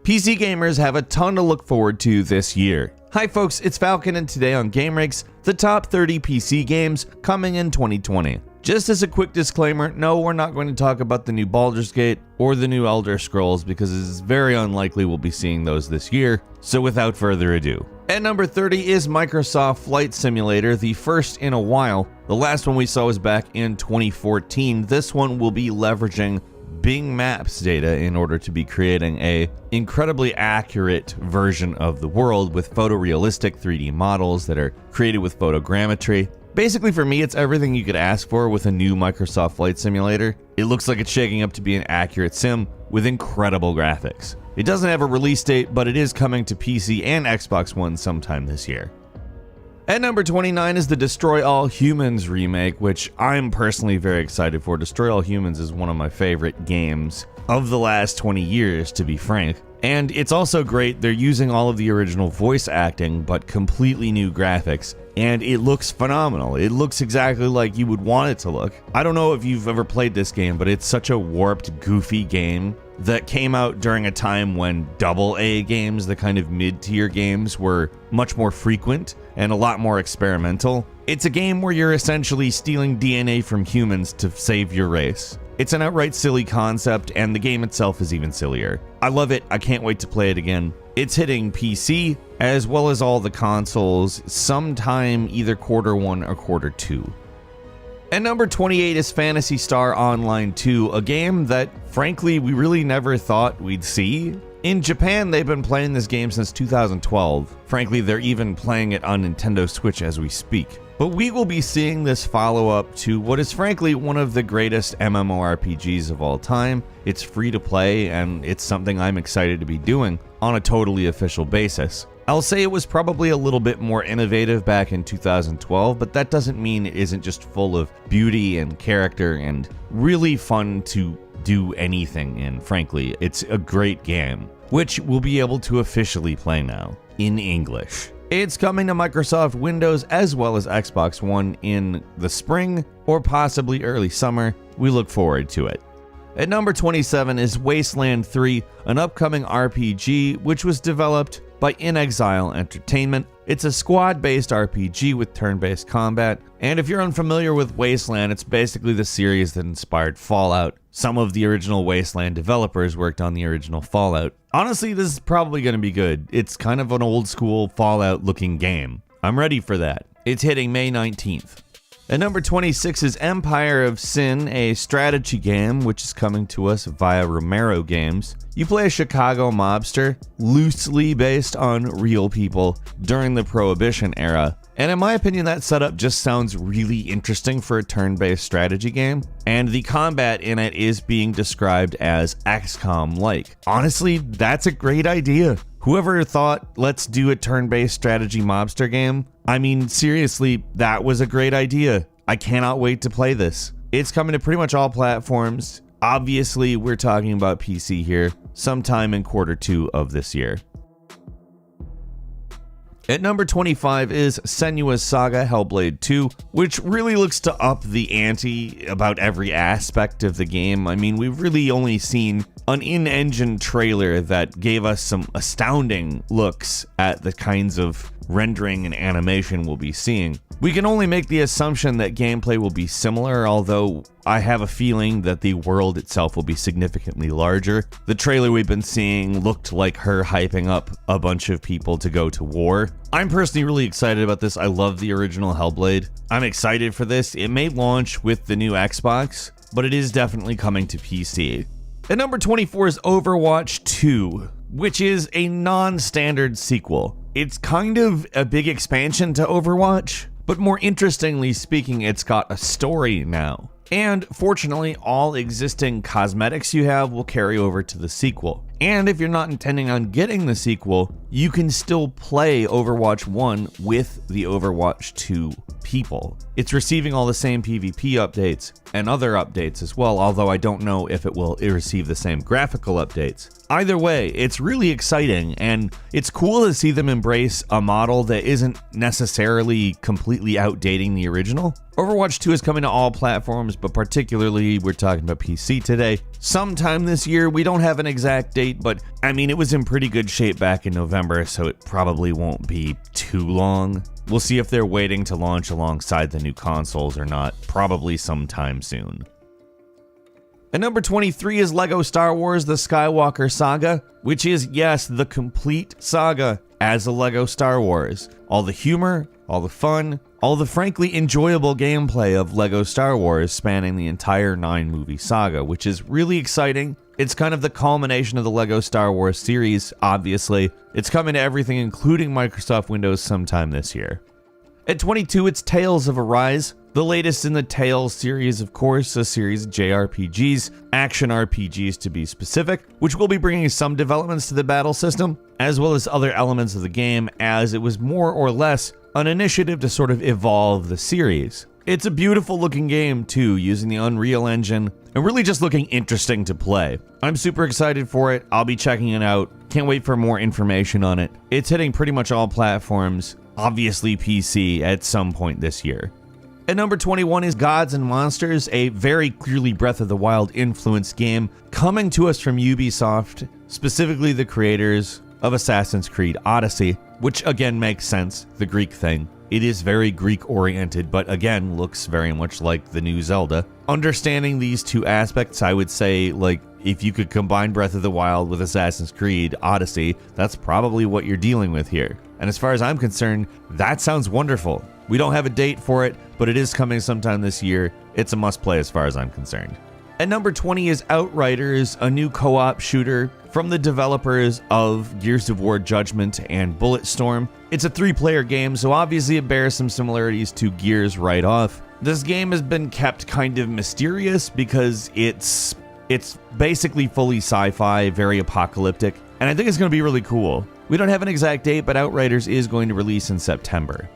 PC gamers have a ton to look forward to this year. Hi folks, it's Falcon, and today on GameRakes, the top 30 PC games coming in 2020. Just as a quick disclaimer, no, we're not going to talk about the new Baldur's Gate or the new Elder Scrolls because it's very unlikely we'll be seeing those this year, so without further ado. At number 30 is Microsoft Flight Simulator, the first in a while. The last one we saw was back in 2014. This one will be leveraging Bing Maps data in order to be creating a incredibly accurate version of the world with photorealistic 3D models that are created with photogrammetry. Basically, for me, it's everything you could ask for with a new Microsoft Flight Simulator. It looks like it's shaking up to be an accurate sim with incredible graphics. It doesn't have a release date, but it is coming to PC and Xbox One sometime this year. At number 29 is the Destroy All Humans remake, which I'm personally very excited for. Destroy All Humans is one of my favorite games of the last 20 years, to be frank. And it's also great, they're using all of the original voice acting, but completely new graphics. And it looks phenomenal. It looks exactly like you would want it to look. I don't know if you've ever played this game, but it's such a warped, goofy game that came out during a time when AA games, the kind of mid-tier games, were much more frequent and a lot more experimental. It's a game where you're essentially stealing DNA from humans to save your race. It's an outright silly concept, and the game itself is even sillier. I love it. I can't wait to play it again. It's hitting PC as well as all the consoles sometime either Q1 or Q2. At number 28 is Phantasy Star Online 2, a game that, frankly, we really never thought we'd see. In Japan, they've been playing this game since 2012. Frankly, they're even playing it on Nintendo Switch as we speak. But we will be seeing this follow-up to what is frankly one of the greatest MMORPGs of all time. It's free to play, and it's something I'm excited to be doing on a totally official basis. I'll say it was probably a little bit more innovative back in 2012, but that doesn't mean it isn't just full of beauty and character and really fun to do anything in, frankly. It's a great game, which we'll be able to officially play now, in English. It's coming to Microsoft Windows as well as Xbox One in the spring or possibly early summer. We look forward to it. At number 27 is Wasteland 3, an upcoming RPG which was developed by inXile Entertainment. It's a squad-based RPG with turn-based combat, and if you're unfamiliar with Wasteland, it's basically the series that inspired Fallout. Some of the original Wasteland developers worked on the original Fallout. Honestly, this is probably going to be good. It's kind of an old-school Fallout-looking game. I'm ready for that. It's hitting May 19th. At number 26 is Empire of Sin, a strategy game which is coming to us via Romero Games. You play a Chicago mobster, loosely based on real people during the Prohibition era. And in my opinion, that setup just sounds really interesting for a turn-based strategy game. And the combat in it is being described as XCOM-like. Honestly, that's a great idea. Whoever thought, let's do a turn-based strategy mobster game? I mean, seriously, that was a great idea. I cannot wait to play this. It's coming to pretty much all platforms. Obviously, we're talking about PC here, sometime in Q2 of this year. At number 25 is Senua's Saga Hellblade 2, which really looks to up the ante about every aspect of the game. I mean, we've really only seen an in-engine trailer that gave us some astounding looks at the kinds of rendering and animation we'll be seeing. We can only make the assumption that gameplay will be similar, although I have a feeling that the world itself will be significantly larger. The trailer we've been seeing looked like her hyping up a bunch of people to go to war. I'm personally really excited about this. I love the original Hellblade. I'm excited for this. It may launch with the new Xbox, but it is definitely coming to PC. At number 24 is Overwatch 2, which is a non-standard sequel. It's kind of a big expansion to Overwatch, but more interestingly speaking, it's got a story now. And fortunately, all existing cosmetics you have will carry over to the sequel. And if you're not intending on getting the sequel, you can still play Overwatch 1 with the Overwatch 2 people. It's receiving all the same PvP updates and other updates as well, although I don't know if it will receive the same graphical updates. Either way, it's really exciting, and it's cool to see them embrace a model that isn't necessarily completely outdating the original. Overwatch 2 is coming to all platforms, but particularly we're talking about PC today. Sometime this year, we don't have an exact date, but I mean, it was in pretty good shape back in November, so it probably won't be too long. We'll see if they're waiting to launch alongside the new consoles or not, probably sometime soon. At number 23 is LEGO Star Wars The Skywalker Saga, which is, yes, the complete saga as a LEGO Star Wars. All the humor, all the fun, all the frankly enjoyable gameplay of LEGO Star Wars spanning the entire 9-movie saga, which is really exciting. It's kind of the culmination of the LEGO Star Wars series, obviously. It's coming to everything, including Microsoft Windows, sometime this year. At 22, it's Tales of Arise, the latest in the Tales series, of course, a series of JRPGs, action RPGs to be specific, which will be bringing some developments to the battle system, as well as other elements of the game, as it was more or less an initiative to sort of evolve the series. It's a beautiful looking game too, using the Unreal Engine, and really just looking interesting to play. I'm super excited for it, I'll be checking it out, can't wait for more information on it. It's hitting pretty much all platforms, obviously PC at some point this year. At number 21 is Gods and Monsters, a very clearly Breath of the Wild influenced game coming to us from Ubisoft, specifically the creators of Assassin's Creed Odyssey, which again makes sense, the Greek thing. It is very Greek oriented, but again looks very much like the new Zelda. Understanding these two aspects, I would say, like, if you could combine Breath of the Wild with Assassin's Creed Odyssey, that's probably what you're dealing with here. And as far as I'm concerned, that sounds wonderful. We don't have a date for it, but it is coming sometime this year. It's a must-play as far as I'm concerned. At number 20 is Outriders, a new co-op shooter from the developers of Gears of War Judgment and Bulletstorm. It's a 3-player game, so obviously it bears some similarities to Gears right off. This game has been kept kind of mysterious because it's basically fully sci-fi, very apocalyptic, and I think it's going to be really cool. We don't have an exact date, but Outriders is going to release in September.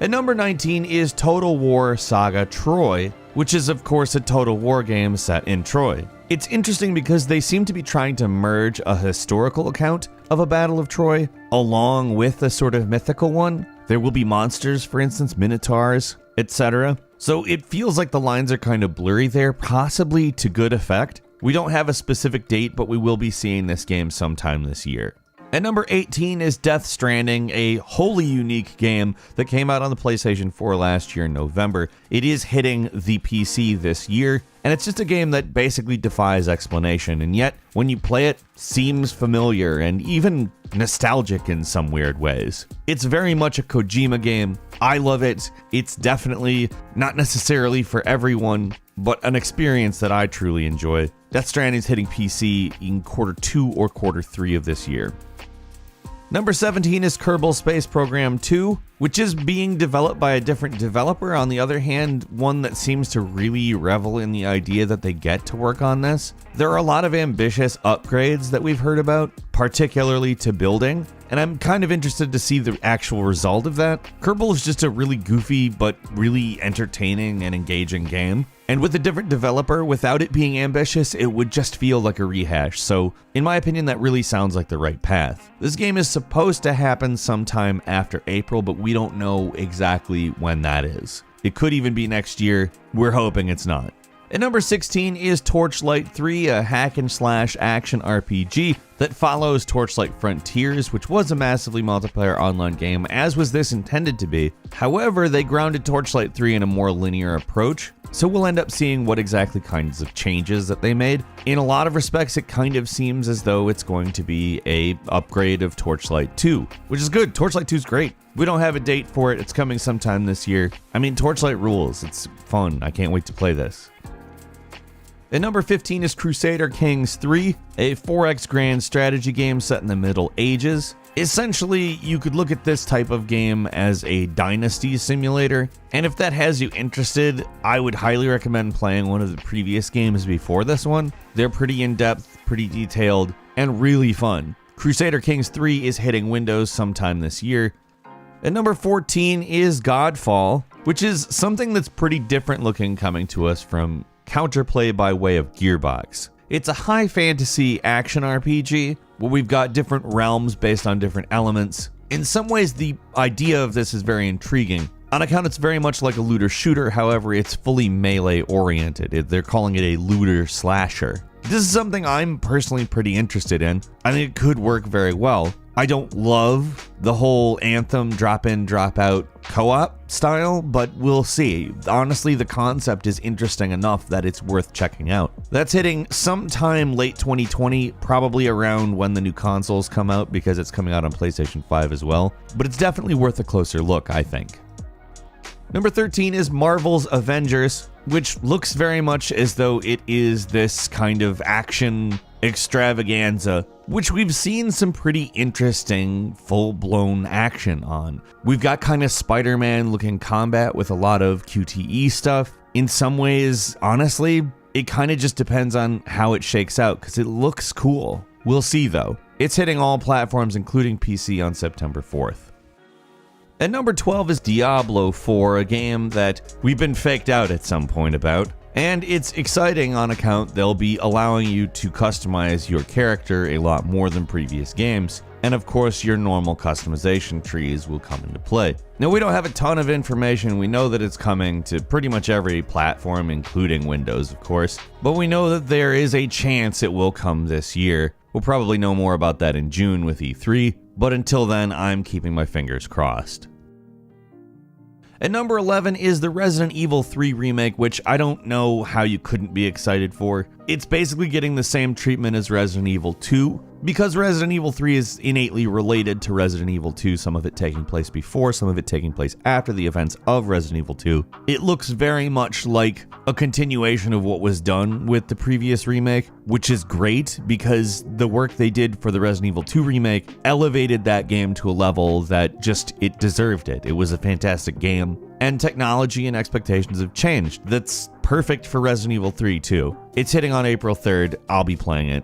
At number 19 is Total War Saga Troy, which is of course a Total War game set in Troy. It's interesting because they seem to be trying to merge a historical account of a Battle of Troy along with a sort of mythical one. There will be monsters, for instance, minotaurs, etc. So it feels like the lines are kind of blurry there, possibly to good effect. We don't have a specific date, but we will be seeing this game sometime this year. At number 18 is Death Stranding, a wholly unique game that came out on the PlayStation 4 last year in November. It is hitting the PC this year, and it's just a game that basically defies explanation, and yet, when you play it, seems familiar and even nostalgic in some weird ways. It's very much a Kojima game. I love it. It's definitely not necessarily for everyone, but an experience that I truly enjoy. Death Stranding is hitting PC in Q2 or Q3 of this year. Number 17 is Kerbal Space Program 2, which is being developed by a different developer. On the other hand, one that seems to really revel in the idea that they get to work on this. There are a lot of ambitious upgrades that we've heard about, particularly to building, and I'm kind of interested to see the actual result of that. Kerbal is just a really goofy but really entertaining and engaging game. And with a different developer, without it being ambitious, it would just feel like a rehash. So, in my opinion, that really sounds like the right path. This game is supposed to happen sometime after April, but we don't know exactly when that is. It could even be next year. We're hoping it's not. At number 16 is Torchlight 3, a hack-and-slash action RPG that follows Torchlight Frontiers, which was a massively multiplayer online game, as was this intended to be. However, they grounded Torchlight 3 in a more linear approach, so we'll end up seeing what exactly kinds of changes that they made. In a lot of respects, it kind of seems as though it's going to be a upgrade of Torchlight 2, which is good. Torchlight 2 is great. We don't have a date for it. It's coming sometime this year. I mean, Torchlight rules. It's fun. I can't wait to play this. At number 15 is Crusader Kings 3, a 4X grand strategy game set in the Middle Ages. Essentially, you could look at this type of game as a dynasty simulator, and if that has you interested, I would highly recommend playing one of the previous games before this one. They're pretty in-depth, pretty detailed, and really fun. Crusader Kings 3 is hitting Windows sometime this year. At number 14 is Godfall, which is something that's pretty different looking coming to us from Counterplay by way of Gearbox. It's a high fantasy action RPG where we've got different realms based on different elements. In some ways, the idea of this is very intriguing. On account it's very much like a looter shooter, however, it's fully melee oriented. They're calling it a looter slasher. This is something I'm personally pretty interested in. I think it could work very well. I don't love the whole Anthem drop in, drop out co-op style, but we'll see. Honestly, the concept is interesting enough that it's worth checking out. That's hitting sometime late 2020, probably around when the new consoles come out, because it's coming out on PlayStation 5 as well. But it's definitely worth a closer look, I think. Number 13 is Marvel's Avengers, which looks very much as though it is this kind of action extravaganza, which we've seen some pretty interesting full-blown action on. We've got kind of Spider-Man looking combat with a lot of QTE stuff. In some ways, honestly, it kind of just depends on how it shakes out, because it looks cool. We'll see though. It's hitting all platforms, including PC, on September 4th. At number 12 is Diablo 4, a game that we've been faked out at some point about. And it's exciting on account they'll be allowing you to customize your character a lot more than previous games. And of course, your normal customization trees will come into play. Now, we don't have a ton of information. We know that it's coming to pretty much every platform, including Windows, of course. But we know that there is a chance it will come this year. We'll probably know more about that in June with E3. But until then, I'm keeping my fingers crossed. At number 11 is the Resident Evil 3 remake, which I don't know how you couldn't be excited for. It's basically getting the same treatment as Resident Evil 2. Because Resident Evil 3 is innately related to Resident Evil 2, some of it taking place before, some of it taking place after the events of Resident Evil 2, it looks very much like a continuation of what was done with the previous remake, which is great because the work they did for the Resident Evil 2 remake elevated that game to a level that it deserved it. It was a fantastic game, and technology and expectations have changed. That's perfect for Resident Evil 3 too. It's hitting on April 3rd. I'll be playing it.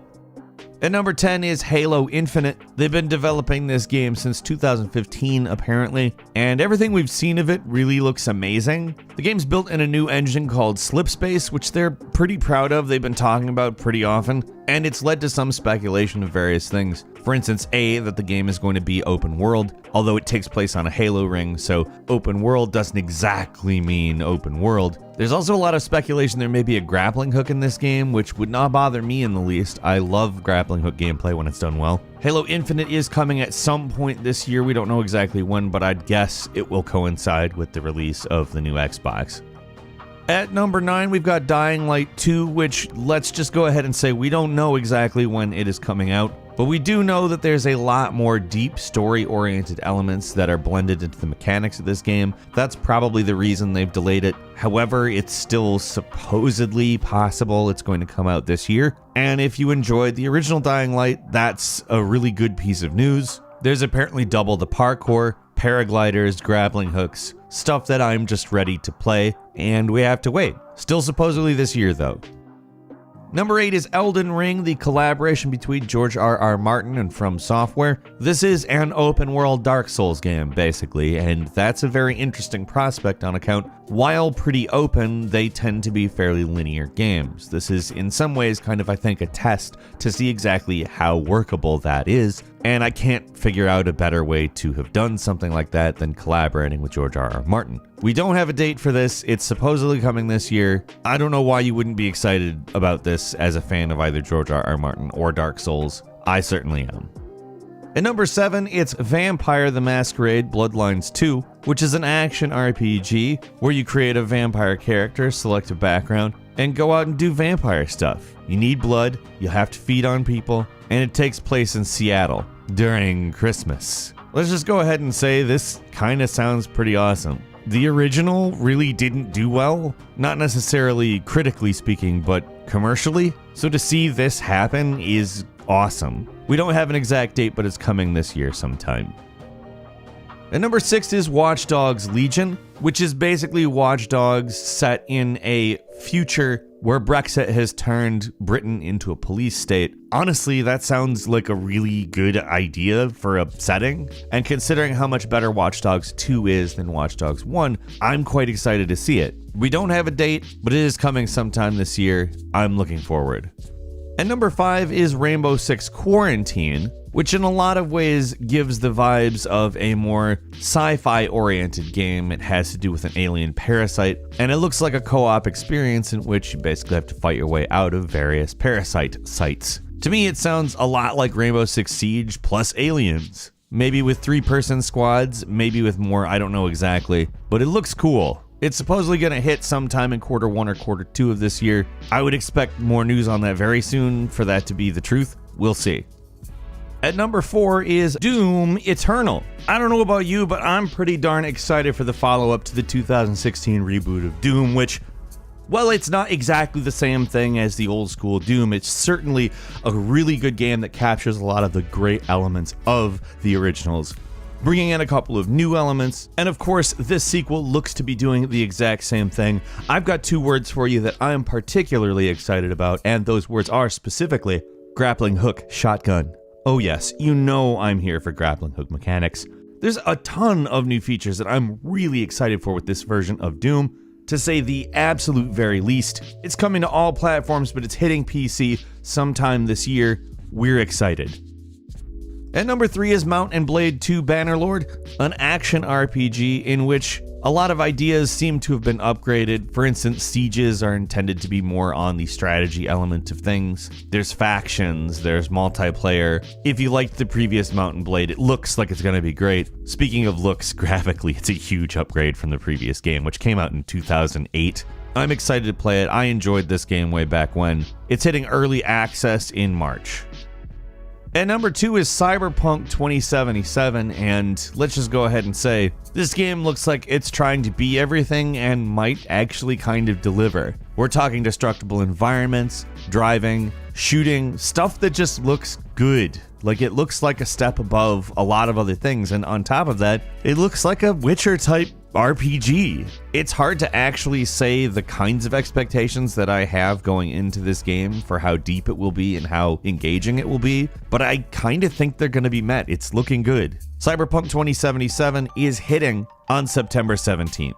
At number 10 is Halo Infinite. They've been developing this game since 2015, apparently, and everything we've seen of it really looks amazing. The game's built in a new engine called Slipspace, which they're pretty proud of. They've been talking about pretty often, and it's led to some speculation of various things. For instance, that the game is going to be open world, although it takes place on a Halo ring, so open world doesn't exactly mean open world. There's also a lot of speculation there may be a grappling hook in this game, which would not bother me in the least. I love grappling hook gameplay when it's done well. Halo Infinite is coming at some point this year. We don't know exactly when, but I'd guess it will coincide with the release of the new Xbox. At number 9, we've got Dying Light 2, which let's just go ahead and say we don't know exactly when it is coming out. But we do know that there's a lot more deep story-oriented elements that are blended into the mechanics of this game. That's probably the reason they've delayed it. However, it's still supposedly possible it's going to come out this year. And if you enjoyed the original Dying Light, that's a really good piece of news. There's apparently double the parkour, paragliders, grappling hooks, stuff that I'm just ready to play, and we have to wait. Still supposedly this year, though. Number 8 is Elden Ring, the collaboration between George R.R. Martin and From Software. This is an open-world Dark Souls game, basically, and that's a very interesting prospect on account. While pretty open, they tend to be fairly linear games. This is, in some ways, kind of, I think, a test to see exactly how workable that is, and I can't figure out a better way to have done something like that than collaborating with George R.R. Martin. We don't have a date for this. It's supposedly coming this year. I don't know why you wouldn't be excited about this as a fan of either George R.R. Martin or Dark Souls. I certainly am. At number 7, it's Vampire the Masquerade Bloodlines 2, which is an action RPG where you create a vampire character, select a background, and go out and do vampire stuff. You need blood, you have to feed on people, and it takes place in Seattle during Christmas. Let's just go ahead and say this kind of sounds pretty awesome. The original really didn't do well, not necessarily critically speaking, but commercially. So to see this happen is awesome. We don't have an exact date, but it's coming this year sometime. And number 6 is Watch Dogs Legion, which is basically Watch Dogs set in a future where Brexit has turned Britain into a police state. Honestly, that sounds like a really good idea for a setting, and considering how much better Watch Dogs 2 is than Watch Dogs 1, I'm quite excited to see it. We don't have a date, but it is coming sometime this year. I'm looking forward. And number 5 is Rainbow Six Quarantine, which in a lot of ways gives the vibes of a more sci-fi oriented game. It has to do with an alien parasite, and it looks like a co-op experience in which you basically have to fight your way out of various parasite sites. To me, it sounds a lot like Rainbow Six Siege plus aliens. Maybe with 3-person squads, maybe with more, I don't know exactly, but it looks cool. It's supposedly going to hit sometime in Q1 or Q2 of this year. I would expect more news on that very soon for that to be the truth. We'll see. At number 4 is Doom Eternal. I don't know about you, but I'm pretty darn excited for the follow-up to the 2016 reboot of Doom, which, well, it's not exactly the same thing as the old school Doom. It's certainly a really good game that captures a lot of the great elements of the originals, bringing in a couple of new elements, and of course, this sequel looks to be doing the exact same thing. I've got 2 words for you that I am particularly excited about, and those words are specifically grappling hook shotgun. Oh yes, you know I'm here for grappling hook mechanics. There's a ton of new features that I'm really excited for with this version of Doom, to say the absolute very least. It's coming to all platforms, but it's hitting PC sometime this year. We're excited. At number 3 is Mount and Blade 2 Bannerlord, an action RPG in which a lot of ideas seem to have been upgraded. For instance, sieges are intended to be more on the strategy element of things. There's factions, there's multiplayer. If you liked the previous Mount and Blade, it looks like it's going to be great. Speaking of looks, graphically, it's a huge upgrade from the previous game, which came out in 2008. I'm excited to play it. I enjoyed this game way back when. It's hitting early access in March. At number 2 is Cyberpunk 2077, and let's just go ahead and say, this game looks like it's trying to be everything and might actually kind of deliver. We're talking destructible environments, driving, shooting, stuff that just looks good. Like, it looks like a step above a lot of other things, and on top of that, it looks like a Witcher type RPG. It's hard to actually say the kinds of expectations that I have going into this game for how deep it will be and how engaging it will be, but I kind of think they're going to be met. It's looking good. Cyberpunk 2077 is hitting on September 17th.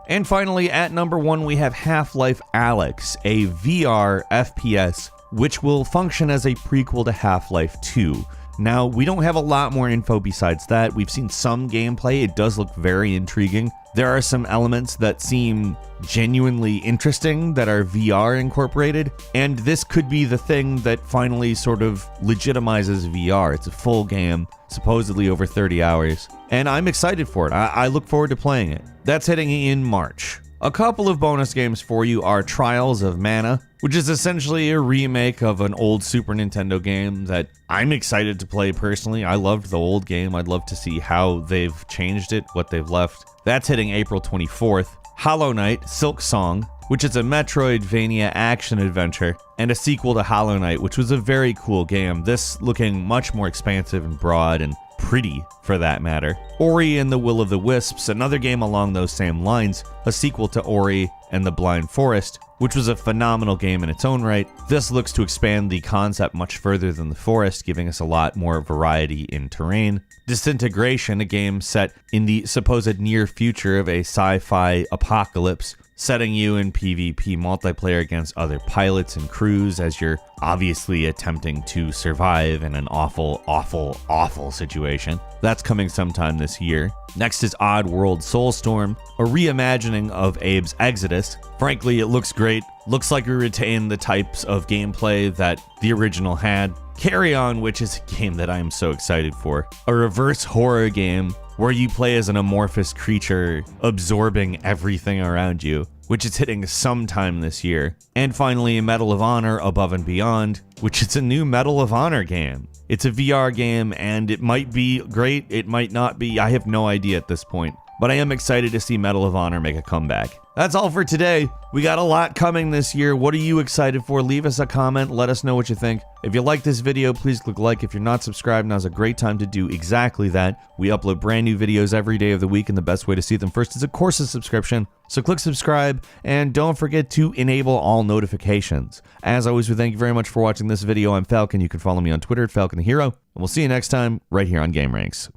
And finally, at number 1, we have Half-Life Alyx, a VR FPS, which will function as a prequel to Half-Life 2. Now, we don't have a lot more info besides that. We've seen some gameplay. It does look very intriguing. There are some elements that seem genuinely interesting that are VR incorporated, and this could be the thing that finally sort of legitimizes VR. It's a full game, supposedly over 30 hours, and I'm excited for it. I look forward to playing it. That's hitting in March. A couple of bonus games for you are Trials of Mana, which is essentially a remake of an old Super Nintendo game that I'm excited to play personally. I loved the old game. I'd love to see how they've changed it, what they've left. That's hitting April 24th. Hollow Knight Silksong, which is a Metroidvania action-adventure, and a sequel to Hollow Knight, which was a very cool game. This looking much more expansive and broad and pretty, for that matter. Ori and the Will of the Wisps, another game along those same lines, a sequel to Ori and the Blind Forest, which was a phenomenal game in its own right. This looks to expand the concept much further than the Forest, giving us a lot more variety in terrain. Disintegration, a game set in the supposed near future of a sci-fi apocalypse, setting you in PvP multiplayer against other pilots and crews as you're obviously attempting to survive in an awful, awful, awful situation. That's coming sometime this year. Next is Oddworld Soulstorm, a reimagining of Abe's Exodus. Frankly, it looks great. Looks like we retain the types of gameplay that the original had. Carry On, which is a game that I am so excited for. A reverse horror game where you play as an amorphous creature absorbing everything around you, which is hitting sometime this year. And finally, Medal of Honor Above and Beyond, which is a new Medal of Honor game. It's a VR game, and it might be great, it might not be, I have no idea at this point. But I am excited to see Medal of Honor make a comeback. That's all for today. We got a lot coming this year. What are you excited for? Leave us a comment. Let us know what you think. If you like this video, please click like. If you're not subscribed, now's a great time to do exactly that. We upload brand new videos every day of the week, and the best way to see them first is, of course, a subscription. So click subscribe, and don't forget to enable all notifications. As always, we thank you very much for watching this video. I'm Falcon. You can follow me on Twitter at FalconTheHero, and we'll see you next time right here on GameRanks.